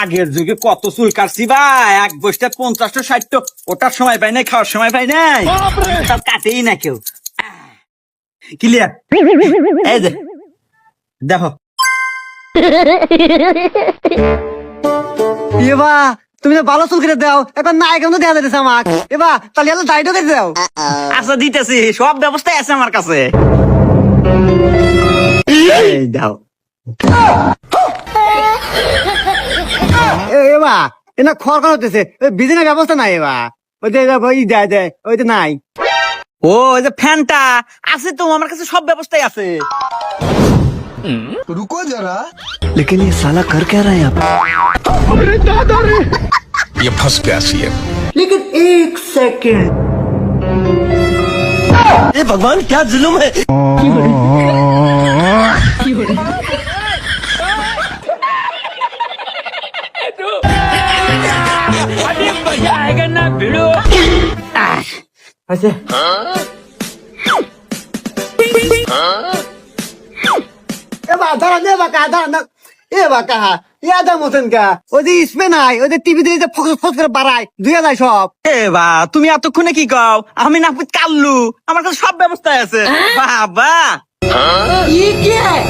আগের যুগে কত চুল কাটছি ভাই, এক বসতে 50-60, ওটার সময় পাই নাই, খাওয়ার সময় পাই নাই, তার কাটেই না কেউ। ক্লিয়ার? এই যে দেখো এবা তুমি তো ভালো চুল কেটে দাও, এখন না কেন দেওয়া যাচ্ছে আমাক। এবা তাহলে এলো দাড়িটা কেটে দাও। আচ্ছা দিতেছি, সব ব্যবস্থাই আছে আমার কাছে। এই দাও। এবা এনা খড় হতেছে, বিজনেস ব্যবস্থা নাই। এবা ওই যে ওই দেয় দেয় ওই তো নাই। ও ওই যে ফ্যানটা আছে তো আমার কাছে, সব ব্যবস্থাই আছে। रुको जरा। लेकिन ये साला कर क्या रहा है यहाँ पे? ये फंस गया सी है। लेकिन एक सेकंड, ये भगवान क्या जुल्म है। अच्छा दाঁড়া দে বাঁকা, দাঁড়া এ বাঁকা ইয়াদা মতন কা ওই যে इसमें নাই, ওই যে টিভিতে যে ফোকাস ফোকাস করে বাড়ায় ধুয়ে যায় সব। এ বা তুমি এতক্ষণে কি কও? আমি না কাল্লু, আমার কাছে সব ব্যবস্থাই আছে বাবা। ये क्या है?